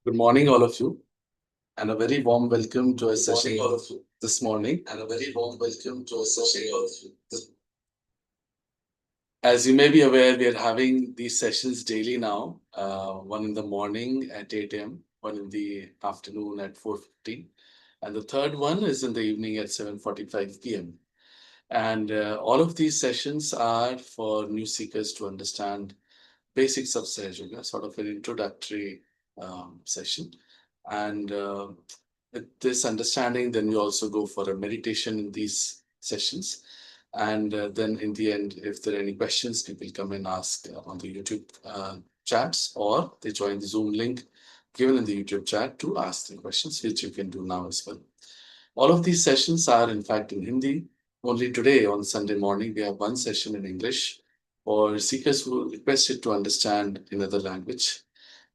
Good morning, all of you, and a very warm welcome to a session this morning. As you may be aware, we are having these sessions daily now. One in the morning at 8 a.m., one in the afternoon at 4:15, and the third one is in the evening at 7:45 p.m. And all of these sessions are for new seekers to understand basics of Sahaja, sort of an introductory session. And with this understanding, then we also go for a meditation in these sessions. And then in the end, if there are any questions, people come and ask on the YouTube chats, or they join the Zoom link given in the YouTube chat to ask the questions, which you can do now as well. All of these sessions are, in fact, in Hindi. Only today, on Sunday morning, we have one session in English for seekers who requested to understand another language.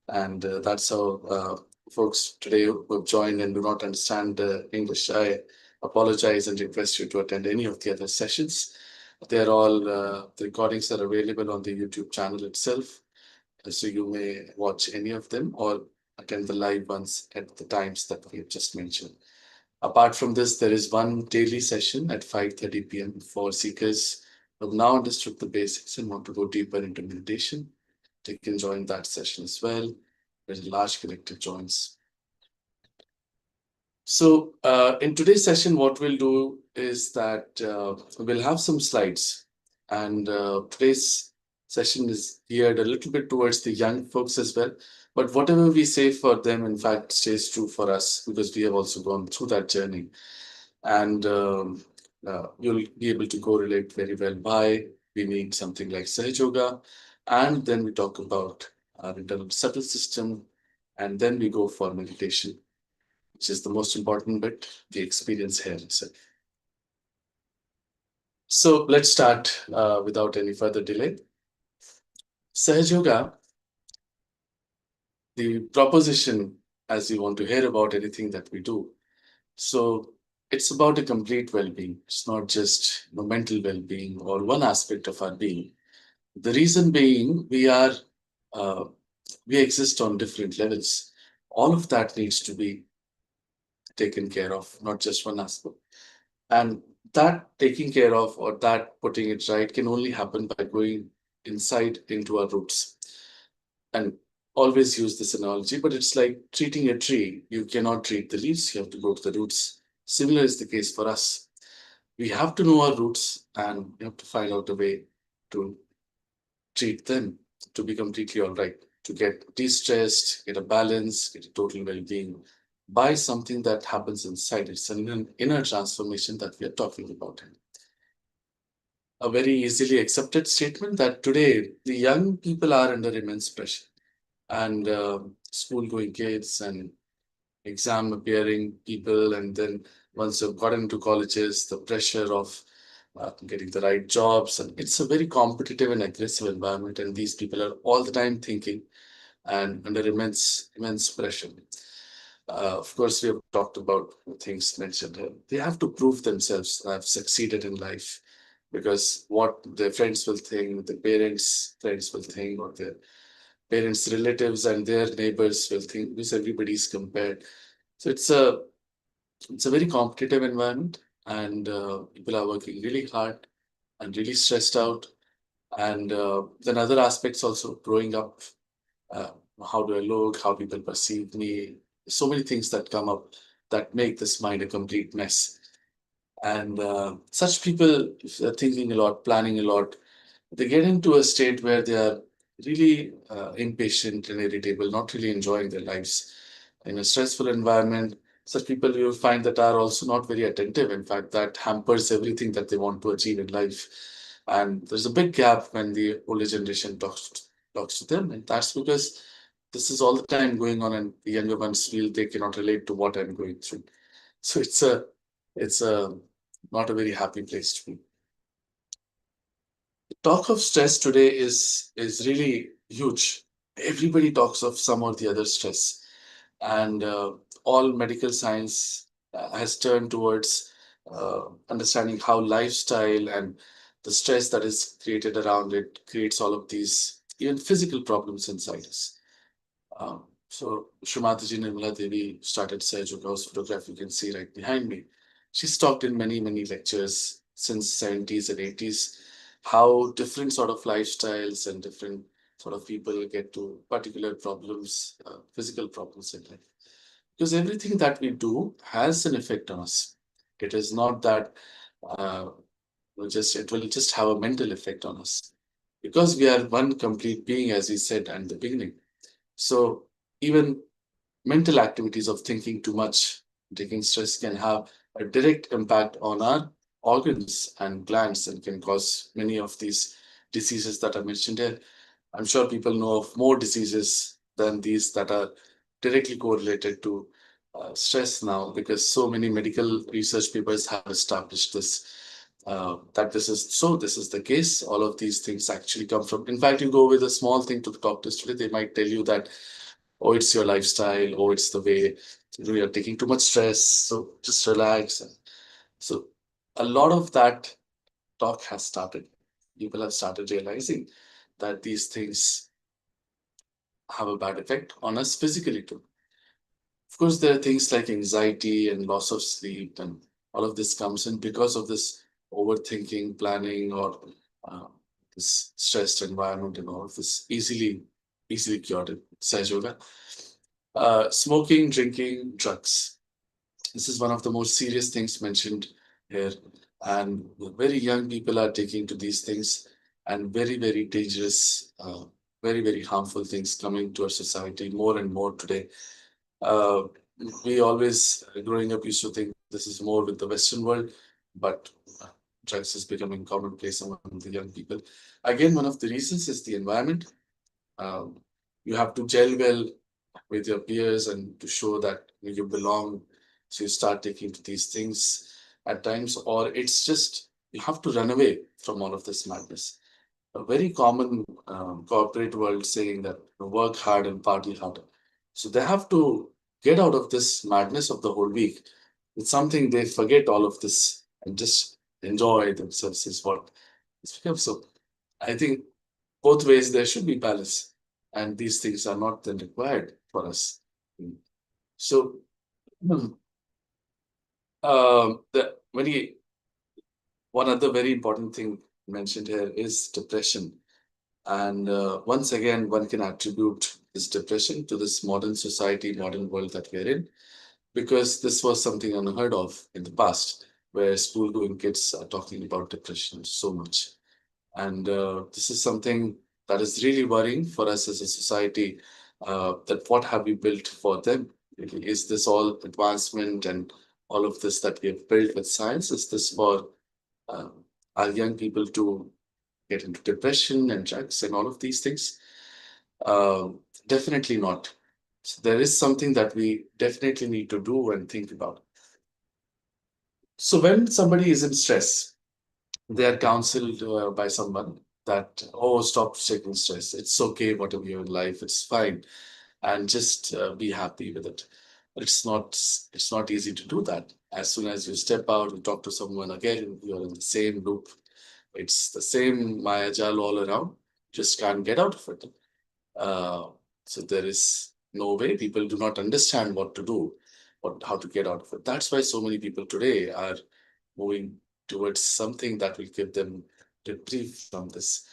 And that's how folks today who have joined and do not understand English, I apologize and request you to attend any of the other sessions. They're all, the recordings are available on the YouTube channel itself. So you may watch any of them or attend the live ones at the times that we have just mentioned. Apart from this, there is one daily session at 5:30 p.m. for seekers who have now understood the basics and want to go deeper into meditation. They can join that session as well. There's a large collective joins. So in today's session, what we'll do is that we'll have some slides. And today's session is geared a little bit towards the young folks as well. But whatever we say for them, in fact, stays true for us because we have also gone through that journey. And you'll be able to correlate very well why we need something like Sahaj Yoga. And then we talk about our internal subtle system. And then we go for meditation, which is the most important bit, the experience here itself. So let's start without any further delay. Sahaj Yoga, the proposition, as you want to hear about anything that we do. So it's about a complete well-being. It's not just mental well-being or one aspect of our being. The reason being uh, we exist on different levels. All of that needs to be taken care of, not just one aspect. And that taking care of or that putting it right can only happen by going inside into our roots. And always use this analogy, but it's like treating a tree. You cannot treat the leaves, you have to go to the roots. Similar is the case for us. We have to know our roots and we have to find out a way to treat them to be completely all right, to get de-stressed, get a balance, get a total well-being by something that happens inside. It's an inner transformation that we are talking about. A very easily accepted statement that today the young people are under immense pressure, and school-going kids and exam appearing people, and then once you've gotten into colleges, the pressure of getting the right jobs, and it's a very competitive and aggressive environment, and these people are all the time thinking and under immense pressure. Of course, we have talked about things mentioned here. They have to prove themselves that have succeeded in life because what their friends will think, the parents' friends will think, or their parents' relatives and their neighbors will think, because everybody's compared. So it's a very competitive environment, and people are working really hard and really stressed out. And then other aspects also growing up. Uh, how do I look? How people perceive me? So many things that come up that make this mind a complete mess. And such people, if they're thinking a lot, planning a lot, they get into a state where they are really impatient and irritable, not really enjoying their lives. In a stressful environment, such people you'll find that are also not very attentive. In fact, that hampers everything that they want to achieve in life. And there's a big gap when the older generation talks to them. And that's because this is all the time going on, and the younger ones feel they cannot relate to what I'm going through. So it's a not a very happy place to be. Talk of stress today is really huge. Everybody talks of some or the other stress, and all medical science has turned towards understanding how lifestyle and the stress that is created around it creates all of these even physical problems inside us. So Shree Mataji Nirmala Devi started Sahaja House Photography. You can see right behind me. She's talked in many, many lectures since 70s and 80s how different sort of lifestyles and different sort of people get to particular problems, physical problems in life. Because everything that we do has an effect on us. It is not that uh, it will just have a mental effect on us. Because we are one complete being, as we said at the beginning. So even mental activities of thinking too much, taking stress can have a direct impact on our organs and glands and can cause many of these diseases that are mentioned here. I'm sure people know of more diseases than these that are directly correlated to stress now because so many medical research papers have established this. That this is so, this is the case. All of these things actually come from. In fact, you go with a small thing to the doctors today, they might tell you that, oh, it's your lifestyle, oh, it's the way you're taking too much stress, so just relax. So, a lot of that talk has started. People have started realizing that these things have a bad effect on us physically too. Of course, there are things like anxiety and loss of sleep, and all of this comes in because of this overthinking, planning, or uh, this stressed environment, and all of this easily cured in Saj Yoga. Smoking, drinking, drugs. This is one of the most serious things mentioned here. And very young people are taking to these things and very dangerous, very harmful things coming to our society more and more today. Uh, we always, growing up, used to think this is more with the Western world, but drugs is becoming commonplace among the young people. Again, one of the reasons is the environment. Um, you have to gel well with your peers and to show that you belong. So you start taking to these things at times, or it's just you have to run away from all of this madness. A very common corporate world saying that work hard and party hard. So they have to get out of this madness of the whole week. It's something they forget all of this and just enjoy themselves is what it's become. So I think both ways there should be balance, and these things are not then required for us. So the very one other very important thing mentioned here is depression. And once again, one can attribute this depression to this modern society, modern world that we're in, because this was something unheard of in the past, where school-going kids are talking about depression so much. And this is something that is really worrying for us as a society. That what have we built for them? Is this all advancement and all of this that we have built with science? Is this for uh, our young people to get into depression and drugs and all of these things? Uh, Definitely not. So there is something that we definitely need to do and think about. So when somebody is in stress, they are counseled by someone that, oh, stop taking stress. It's okay, whatever you're in life, it's fine, and just be happy with it. But it's not easy to do that. As soon as you step out and talk to someone again, you're in the same loop. It's the same Maya Jal all around. Just can't get out of it. Uh, so there is no way. People do not understand what to do, how to get out of it. That's why so many people today are moving towards something that will give them reprieve from this.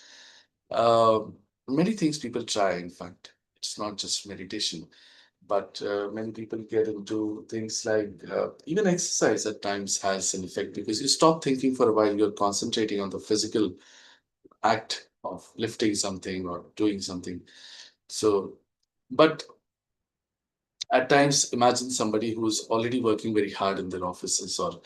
Many things people try, in fact. It's not just meditation, but many people get into things like even exercise at times has an effect because you stop thinking for a while, you're concentrating on the physical act of lifting something or doing something. So, but at times, imagine somebody who's already working very hard in their offices or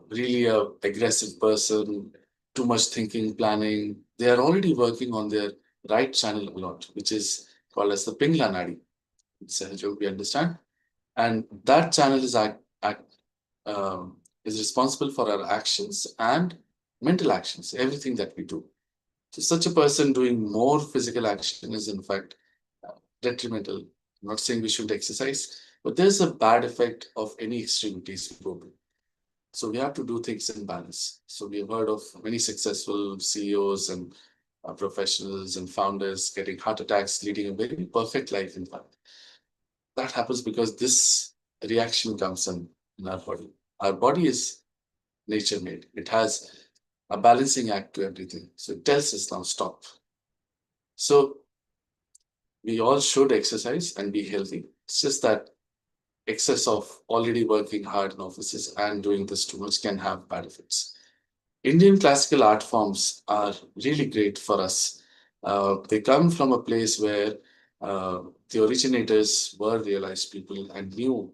really a aggressive person, too much thinking, planning. They are already working on their right channel a lot, which is called as the Pingla Nadi. It's a joke we understand. And that channel is responsible for our actions and mental actions, everything that we do. So such a person doing more physical action is in fact detrimental. I'm not saying we should exercise, but there's a bad effect of any extremities we go to. So we have to do things in balance. So we have heard of many successful CEOs and professionals and founders getting heart attacks, leading a very perfect life, in fact. That happens because this reaction comes in our body. Our body is nature made. It has a balancing act to everything. So it tells us now stop. So we all should exercise and be healthy. It's just that excess of already working hard in offices and doing this too much can have bad effects. Indian classical art forms are really great for us. They come from a place where the originators were realized people and knew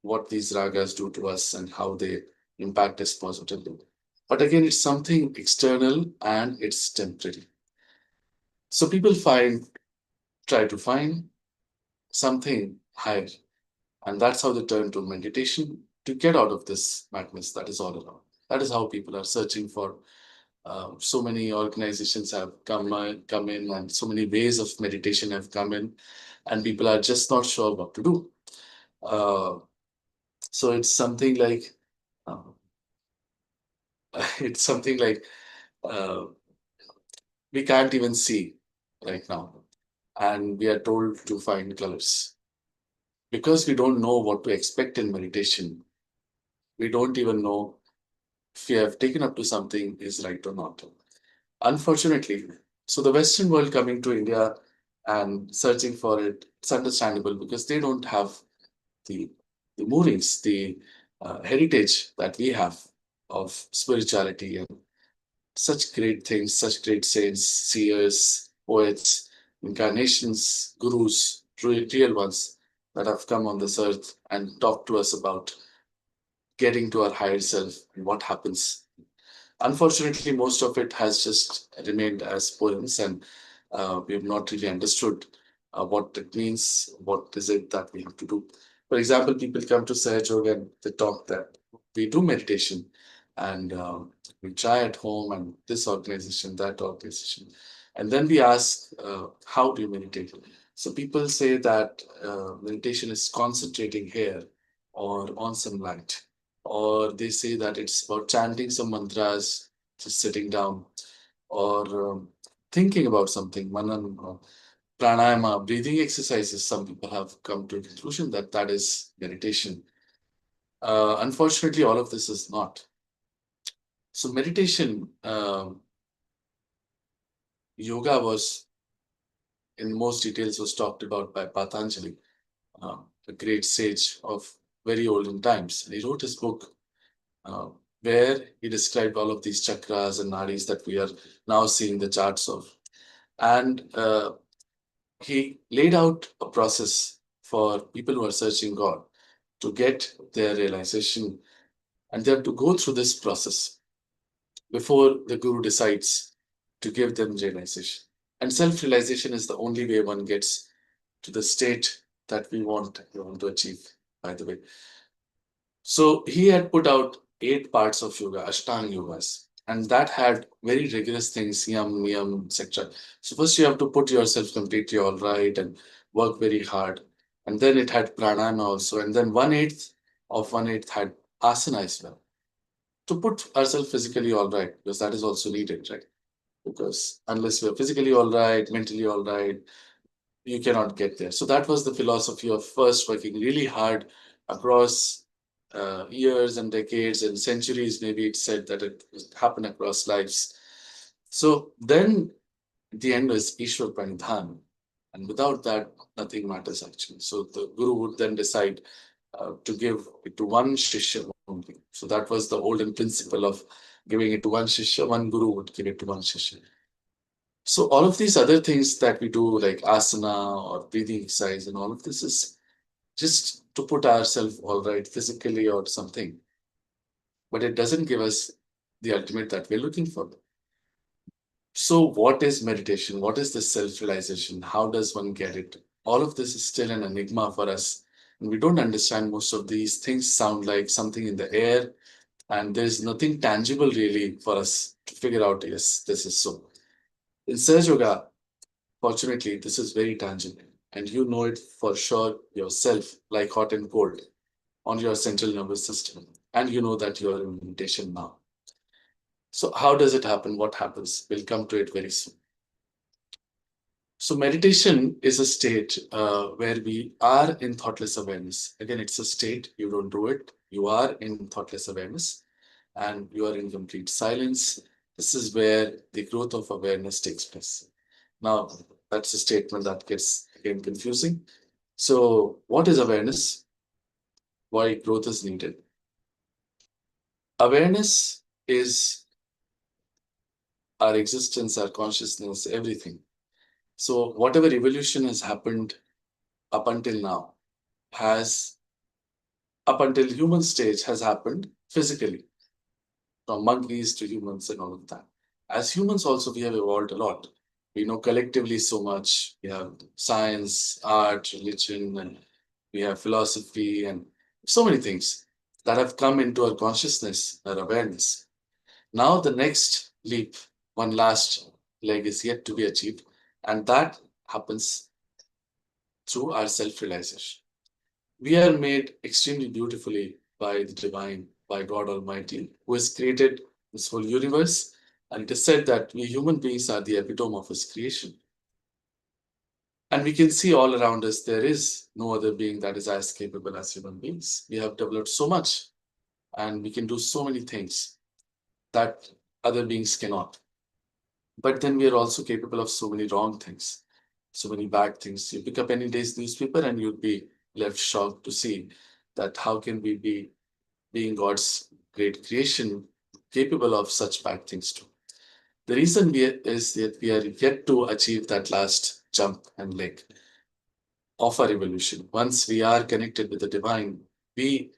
what these ragas do to us and how they impact us positively. But again, it's something external and it's temporary. So people try to find something higher, and that's how they turn to meditation to get out of this madness that is all around. That is how people are searching for. So many organizations have come in, and so many ways of meditation have come in, and people are just not sure what to do. Uh, so it's something like uh, it's something like uh, we can't even see right now, and we are told to find colors because we don't know what to expect in meditation. We don't even know if we have taken up to something is right or not. Unfortunately, so the Western world coming to India and searching for it, it's understandable because they don't have the the moorings, the heritage that we have of spirituality and such great things, such great saints, seers, poets, incarnations, gurus, real ones that have come on this earth and talked to us about getting to our higher self and what happens. Unfortunately, most of it has just remained as poems, and we have not really understood what it means, what is it that we have to do. For example, people come to Sahaja and they talk that we do meditation and we try at home and this organization, that organization. And then we ask, how do you meditate? So people say that meditation is concentrating here or on some light, or they say that it's about chanting some mantras, just sitting down, or thinking about something, manan, or pranayama, breathing exercises. Some people have come to a conclusion that that is meditation. Unfortunately, all of this is not. So, meditation, yoga was in most details was talked about by Patanjali, a great sage of very olden times. And he wrote his book uh, where he described all of these chakras and nadis that we are now seeing the charts of. And he laid out a process for people who are searching God to get their realization, and they have to go through this process before the guru decides to give them realization. And self realization is the only way one gets to the state that we want to achieve, by the way. So he had put out 8 parts of yoga, Ashtanga yogas, and that had very rigorous things, yam, niyam, etc. So first you have to put yourself completely all right and work very hard. And then it had pranayama also. And then 1/8 of 1/8 had asana as well. To put ourselves physically all right, because that is also needed, right? Because unless we're physically all right, mentally all right, you cannot get there. So that was the philosophy of first working really hard across years and decades and centuries. Maybe it said that it happened across lives. So then the end is Ishwar Pranidhan. And without that, nothing matters actually. So the guru would then decide to give it to one shishya only. So that was the olden principle of giving it to one shishya. One guru would give it to one shishya. So all of these other things that we do, like asana or breathing exercise, and all of this is just to put ourselves all right physically or something. But it doesn't give us the ultimate that we're looking for. So what is meditation? What is the self-realization? How does one get it? All of this is still an enigma for us. And we don't understand most of these things sound like something in the air, and there's nothing tangible really for us to figure out, yes, this is so. In Surge Yoga, fortunately, this is very tangible, and you know it for sure yourself, like hot and cold, on your central nervous system. And you know that you are in meditation now. So, how does it happen? What happens? We'll come to it very soon. So meditation is a state where we are in thoughtless awareness. Again, it's a state. You don't do it. You are in thoughtless awareness and you are in complete silence. This is where the growth of awareness takes place. Now, that's a statement that gets again confusing. So, what is awareness? Why growth is needed? Awareness is our existence, our consciousness, everything. So, whatever evolution has happened up until now has, up until human stage, has happened physically, from monkeys to humans and all of that. As humans, also, we have evolved a lot. We know collectively so much. We have science, art, religion, and we have philosophy, and so many things that have come into our consciousness, our awareness. Now, the next leap, one last leg, is yet to be achieved, and that happens through our self realization. We are made extremely beautifully by the divine, by God Almighty, who has created this whole universe. And it is said that we human beings are the epitome of his creation. And we can see all around us there is no other being that is as capable as human beings. We have developed so much and we can do so many things that other beings cannot. But then we are also capable of so many wrong things, so many bad things. You pick up any day's newspaper and you'd be left shocked to see that how can we be being God's great creation, capable of such bad things too. The reason is that we are yet to achieve that last jump and leg of our evolution. Once we are connected with the divine, we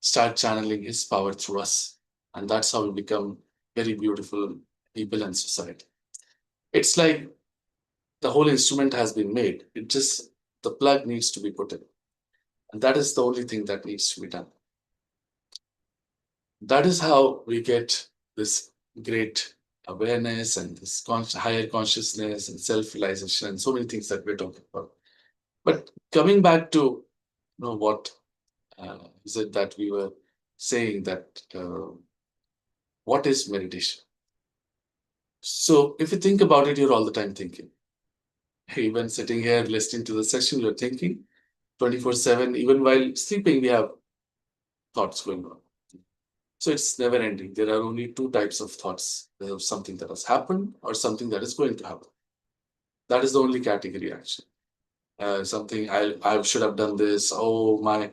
start channeling his power through us. And that's how we become very beautiful people and society. It's like the whole instrument has been made. It just, the plug needs to be put in. And that is the only thing that needs to be done. That is how we get this great awareness and this higher consciousness and self-realization and so many things that we're talking about. But coming back to what is it that we were saying that what is meditation? So if you think about it, you're all the time thinking. Even sitting here listening to the session, you're thinking 24/7. Even while sleeping, we have thoughts going on. So it's never ending. There are only two types of thoughts. There's something that has happened or something that is going to happen. That is the only category actually. Something I should have done this. Oh, my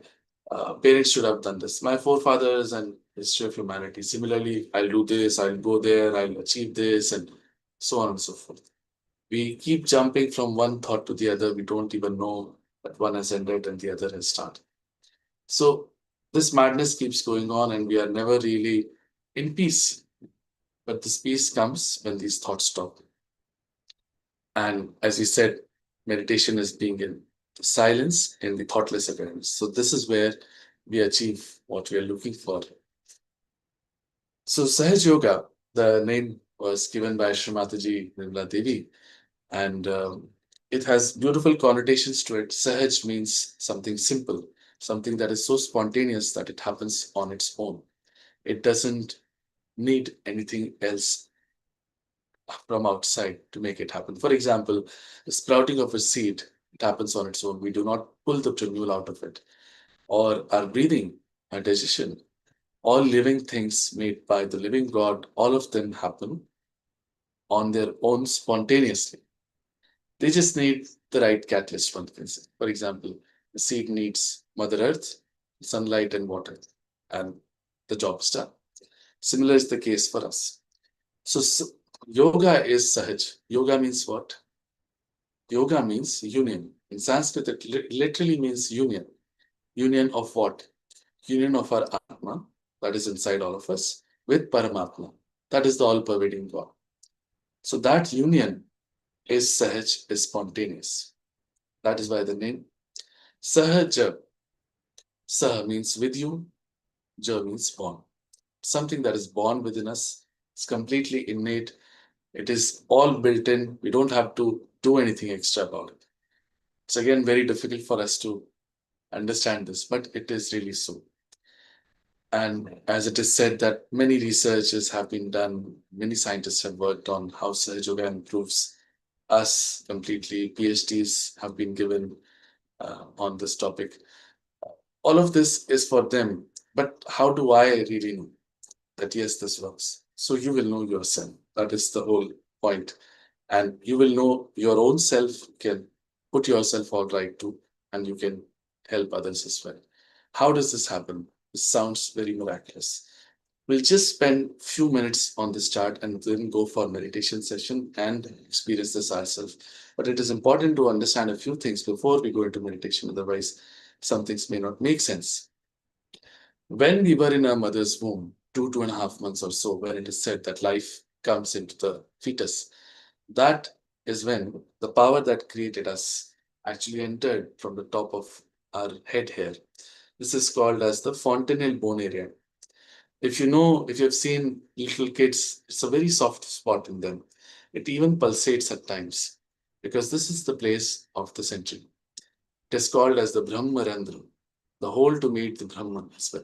parents should have done this. My forefathers and history of humanity. Similarly, I'll do this, I'll go there, I'll achieve this, and so on and so forth. We keep jumping from one thought to the other. We don't even know that one has ended and the other has started. So this madness keeps going on, and we are never really in peace. But this peace comes when these thoughts stop. And as we said, meditation is being in silence, in the thoughtless awareness. So this is where we achieve what we are looking for. So Sahaj Yoga, the name was given by Shree Mataji, Nirmala Devi, and it has beautiful connotations to it. Sahaj means something simple, something that is so spontaneous that it happens on its own. It doesn't need anything else from outside to make it happen. For example, the sprouting of a seed, it happens on its own. We do not pull the tremule out of it. Or our breathing, our digestion, all living things made by the living God, all of them happen on their own spontaneously. They just need the right catalyst, one can say. For example, the seed needs Mother Earth, sunlight, and water, and the job is done. Similar is the case for us. So, yoga is Sahaj. Yoga means what? Yoga means union. In Sanskrit, it literally means union. Union of what? Union of our Atma, that is inside all of us, with Paramatma, that is the all pervading God. So that union is Sahaj, is spontaneous. That is why the name Sahaja. Sah means with you, Ja means born. Something that is born within us. It's completely innate. It is all built in. We don't have to do anything extra about it. It's again very difficult for us to understand this, but it is really so. And as it is said that many researches have been done, many scientists have worked on how Sahaja Yoga improves us completely. PhDs have been given on this topic. All of this is for them. But how do I really know that yes, this works? So you will know yourself. That is the whole point. And you will know your own self can put yourself all right too, and you can help others as well. How does this happen? This sounds very miraculous. We'll just spend few minutes on this chart and then go for meditation session and experience this ourselves. But it is important to understand a few things before we go into meditation. Otherwise, some things may not make sense. When we were in our mother's womb, 2.5 months or so, when it is said that life comes into the fetus, that is when the power that created us actually entered from the top of our head here. This is called as the fontanelle bone area. If you know, if you've seen little kids, it's a very soft spot in them. It even pulsates at times because this is the place of the century. It is called as the Brahmarandra, the hole to meet the Brahman as well.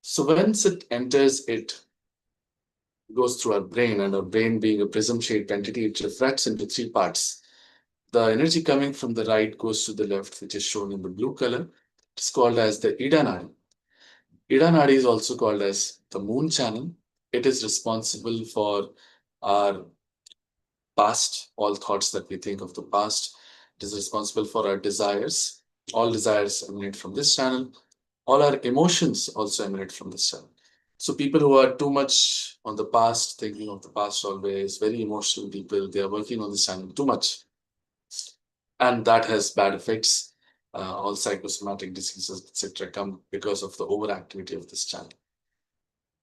So once it enters, it goes through our brain, and our brain being a prism-shaped entity, it refracts into three parts. The energy coming from the right goes to the left, which is shown in the blue color. It's called as the Ida Nadi. Ida Nadi is also called as the moon channel. It is responsible for our past, all thoughts that we think of the past. It is responsible for our desires. All desires emanate from this channel. All our emotions also emanate from this channel. So people who are too much on the past, thinking of the past always, very emotional people, they are working on this channel too much. And that has bad effects. All psychosomatic diseases, etc., come because of the overactivity of this channel.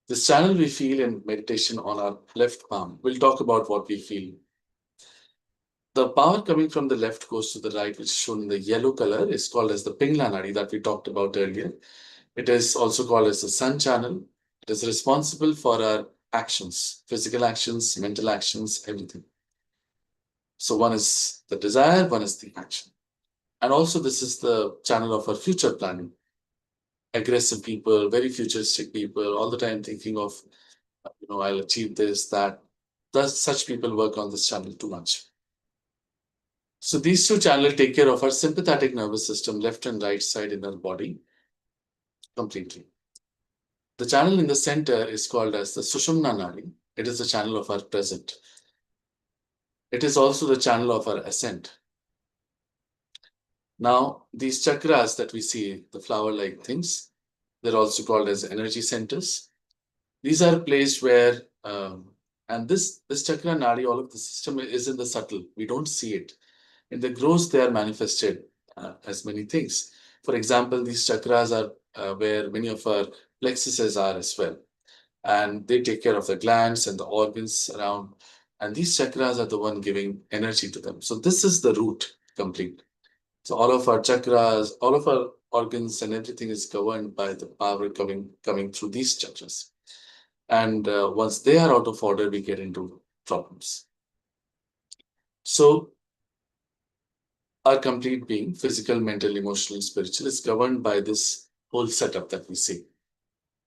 This channel we feel in meditation on our left palm. We'll talk about what we feel. The power coming from the left goes to the right, which is shown in the yellow color, is called as the Pingla Nadi that we talked about earlier. It is also called as the sun channel. It is responsible for our actions, physical actions, mental actions, everything. So one is the desire, one is the action. And also this is the channel of our future planning. Aggressive people, very futuristic people, all the time thinking of, I'll achieve this, that. Thus, such people work on this channel too much. So these two channels take care of our sympathetic nervous system, left and right side in our body, completely. The channel in the center is called as the Sushumna Nadi. It is the channel of our present. It is also the channel of our ascent. Now, these chakras that we see, the flower-like things, they're also called as energy centers. These are placed where, and this chakra nadi, all of the system is in the subtle. We don't see it. In the gross, they are manifested as many things. For example, these chakras are where many of our plexuses are as well. And they take care of the glands and the organs around. And these chakras are the one giving energy to them. So this is the root complete. So all of our chakras, all of our organs and everything is governed by the power coming through these chakras. And once they are out of order, we get into problems. So our complete being, physical, mental, emotional, spiritual, is governed by this whole setup that we see.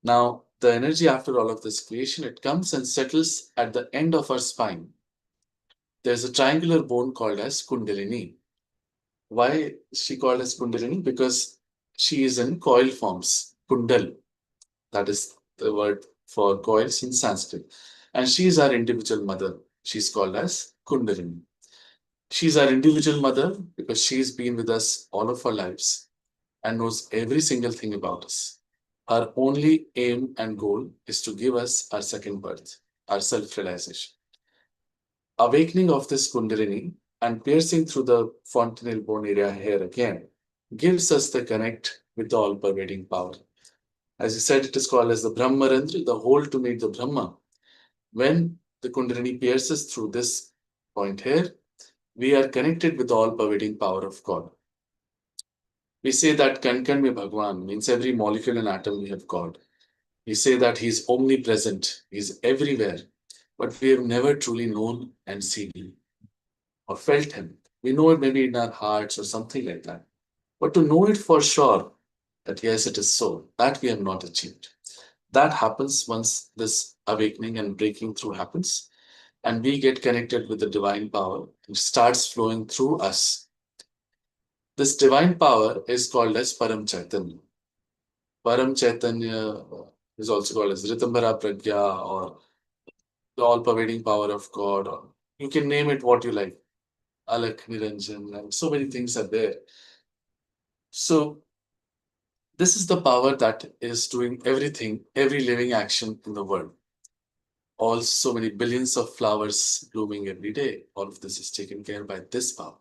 Now, the energy after all of this creation, it comes and settles at the end of our spine. There's a triangular bone called as Kundalini. Why is she called as Kundalini? Because she is in coil forms. Kundal, that is the word for coils in Sanskrit. And she is our individual mother. She's called as Kundalini. She's our individual mother because she's been with us all of our lives and knows every single thing about us. Our only aim and goal is to give us our second birth, our self-realization. Awakening of this Kundalini and piercing through the fontanelle bone area here again gives us the connect with the all-pervading power. As you said, it is called as the Brahmarandra, the hole to meet the Brahma. When the Kundalini pierces through this point here, we are connected with the all-pervading power of God. We say that Kan Kan mein Bhagwan means every molecule and atom we have God. We say that He's omnipresent, He's everywhere, but we have never truly known and seen Him or felt Him. We know it maybe in our hearts or something like that. But to know it for sure, that yes, it is so, that we have not achieved. That happens once this awakening and breaking through happens. and we get connected with the divine power. It starts flowing through us. This divine power is called as Param Chaitanya. Param Chaitanya is also called as Ritambara Pragya, or the all-pervading power of God, or you can name it what you like. Alak Niranjan, and so many things are there. So this is the power that is doing everything, every living action in the world. All so many billions of flowers blooming every day. All of this is taken care by this power.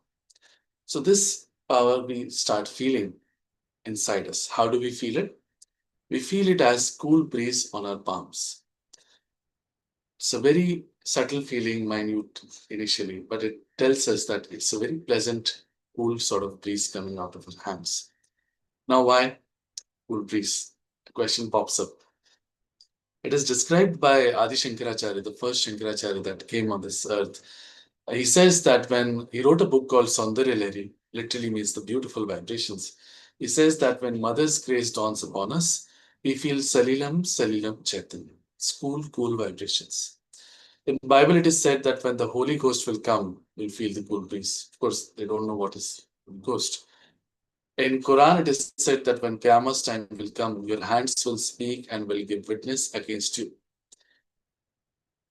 So this power we start feeling inside us. How do we feel it? We feel it as cool breeze on our palms. It's a very subtle feeling, minute initially, but it tells us that it's a very pleasant, cool sort of breeze coming out of our hands. Now, why cool breeze? The question pops up. It is described by Adi Shankaracharya, the first Shankaracharya that came on this earth. He says that when he wrote a book called Saundarya Lahari, literally means the beautiful vibrations. He says that when Mother's grace dawns upon us, we feel Salilam Salilam Chaitanya. It's cool, cool vibrations. In Bible, it is said that when the Holy Ghost will come, we'll feel the cool breeze. Of course, they don't know what is ghost. In Quran, it is said that when Qiyamah's time will come, your hands will speak and will give witness against you.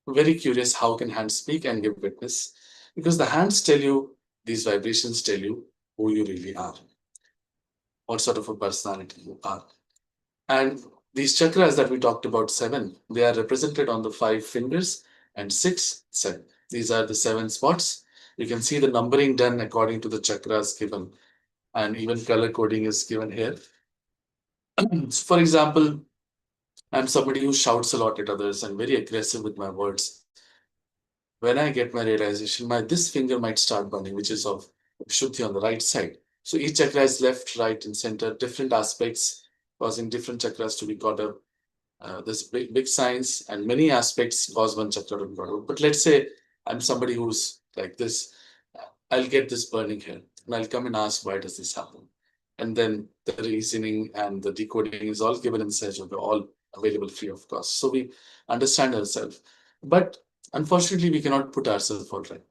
Very curious, how can hands speak and give witness? Because the hands tell you, these vibrations tell you who you really are, what sort of a personality you are. And these chakras that we talked about, 7, they are represented on the 5 fingers, and 6, 7. These are the 7 spots. You can see the numbering done according to the chakras given, and even color coding is given here. So for example, I'm somebody who shouts a lot at others and very aggressive with my words. When I get my realization, my this finger might start burning, which is of Shuddhi on the right side. So each chakra is left, right, and center, different aspects, causing different chakras to be caught up. There's big signs and many aspects cause one chakra to be caught up. But let's say I'm somebody who's like this, I'll get this burning here, and I'll come and ask, why does this happen? And then the reasoning and the decoding is all given in Sahaja, all available free of cost. So we understand ourselves. But unfortunately, we cannot put ourselves all right.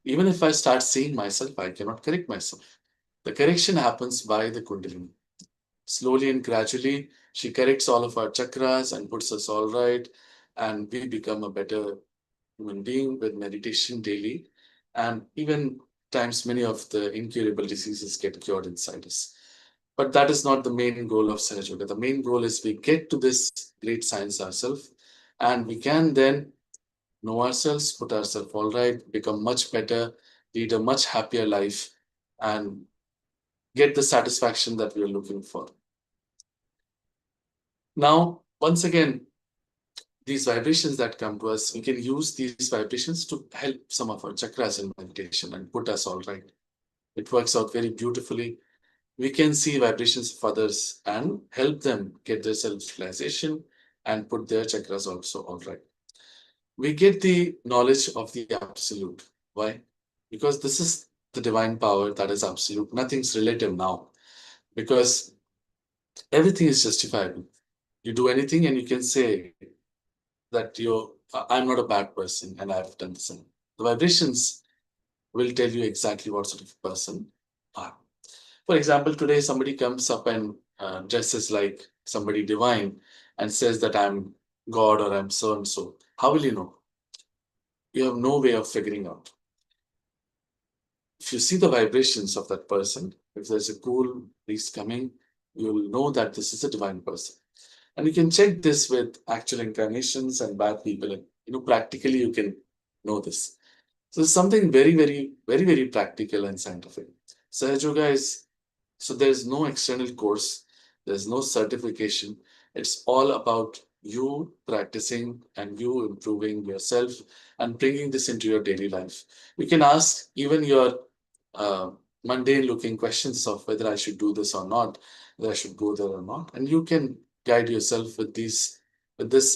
Even if I start seeing myself, I cannot correct myself. The correction happens by the Kundalini. Slowly and gradually, she corrects all of our chakras and puts us all right. And we become a better human being with meditation daily. And even times many of the incurable diseases get cured inside us. But that is not the main goal of Sahaja Yoga. The main goal is we get to this great science ourselves, and we can then know ourselves, put ourselves all right, become much better, lead a much happier life, and get the satisfaction that we are looking for. Now, once again, these vibrations that come to us, we can use these vibrations to help some of our chakras in meditation and put us all right. It works out very beautifully. We can see vibrations of others and help them get their self-realization and put their chakras also all right. We get the knowledge of the absolute. Why? Because this is the divine power that is absolute. Nothing's relative now, because everything is justifiable. You do anything and you can say that I'm not a bad person and I've done this. The vibrations will tell you exactly what sort of person you are. For example, today somebody comes up and dresses like somebody divine and says that I'm God or I'm so and so. How will you know? You have no way of figuring out. If you see the vibrations of that person, if there's a cool breeze coming, you'll know that this is a divine person. And you can check this with actual incarnations and bad people. And, practically you can know this. So it's something very, very, very, very practical and scientific. Sahaja Yoga is, so there's no external course, there's no certification. It's all about you practicing and you improving yourself and bringing this into your daily life. You can ask even your uh, mundane looking questions of whether I should do this or not, whether I should go there or not. And you can guide yourself with this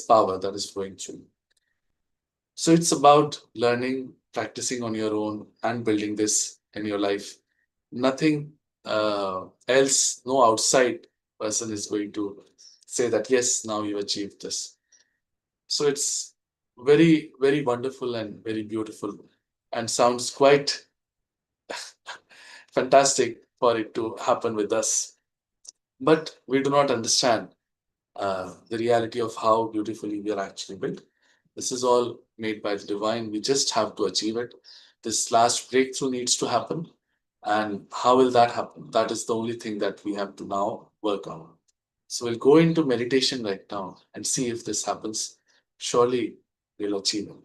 power that is flowing through you. So it's about learning, practicing on your own, and building this in your life. Nothing else, no outside person is going to say that, yes, now you achieved this. So it's very, very wonderful and very beautiful, and sounds quite fantastic for it to happen with us. But we do not understand the reality of how beautifully we are actually built. This is all made by the divine. We just have to achieve it. This last breakthrough needs to happen. And how will that happen? That is the only thing that we have to now work on. So we'll go into meditation right now and see if this happens. Surely we'll achieve it.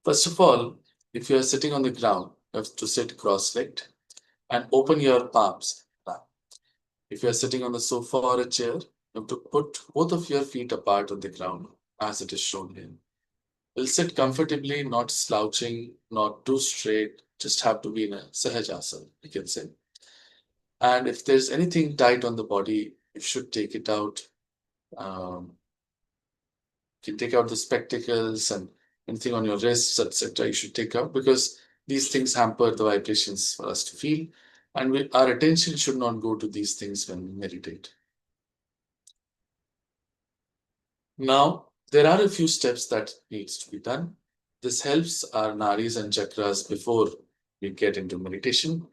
First of all, if you are sitting on the ground, you have to sit cross-legged and open your palms. If you are sitting on the sofa or a chair, you have to put both of your feet apart on the ground as it is shown here. We'll sit comfortably, not slouching, not too straight, just have to be in a Sahaja, you can say. And if there's anything tight on the body, you should take it out. Um, you can take out the spectacles and anything on your wrists, etc. You should take out because these things hamper the vibrations for us to feel. And our attention should not go to these things when we meditate. Now, there are a few steps that needs to be done. This helps our nadis and chakras before we get into meditation.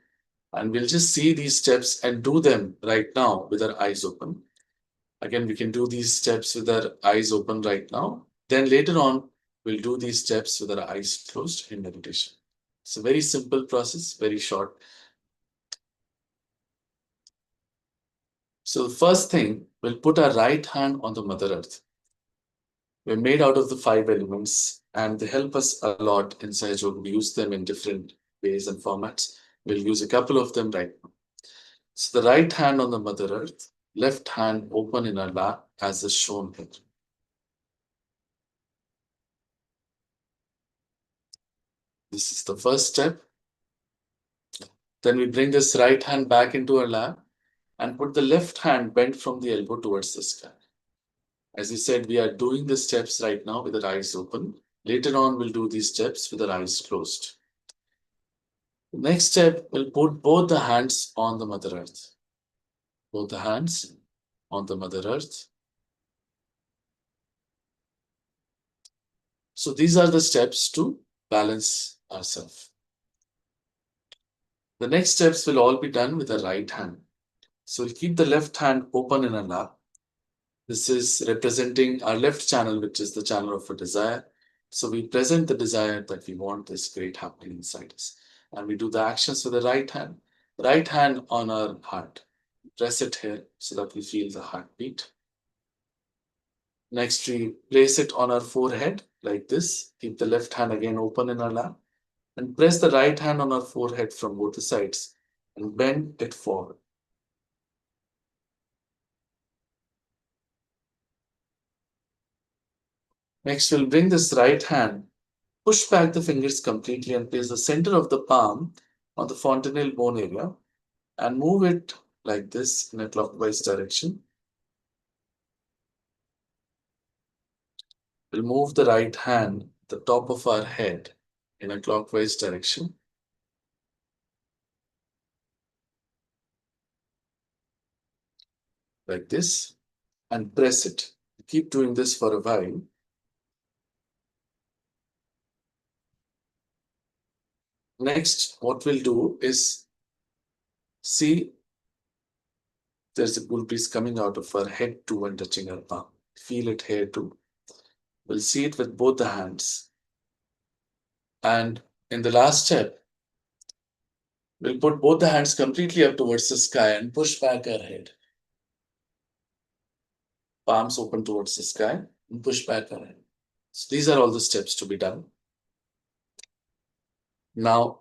And we'll just see these steps and do them right now with our eyes open. Again, we can do these steps with our eyes open right now. Then later on, we'll do these steps with our eyes closed in meditation. It's a very simple process, very short. So the first thing, we'll put our right hand on the Mother Earth. We're made out of the 5 elements and they help us a lot in Sahaja Yoga. We use them in different ways and formats. We'll use a couple of them right now. So the right hand on the Mother Earth, left hand open in our lap as is shown here. This is the first step. Then we bring this right hand back into our lap and put the left hand bent from the elbow towards the sky. As we said, we are doing the steps right now with our eyes open. Later on, we'll do these steps with our eyes closed. The next step, we'll put both the hands on the Mother Earth. Both the hands on the Mother Earth. So these are the steps to balance ourselves. The next steps will all be done with the right hand. So we'll keep the left hand open in our lap. This is representing our left channel, which is the channel of a desire. So we present the desire that we want this great happening inside us. And we do the actions with the right hand. Right hand on our heart. Press it here so that we feel the heartbeat. Next, we place it on our forehead like this. Keep the left hand again open in our lap. And press the right hand on our forehead from both the sides and bend it forward. Next, we'll bring this right hand, push back the fingers completely and place the center of the palm on the fontanelle bone area and move it like this in a clockwise direction. We'll move the right hand, the top of our head, in a clockwise direction. Like this, and press it. Keep doing this for a while. Next, what we'll do is see there's a cool breeze coming out of our head too and touching our palm. Feel it here too. We'll see it with both the hands. And in the last step, we'll put both the hands completely up towards the sky and push back our head. Palms open towards the sky and push back our head. So these are all the steps to be done. Now,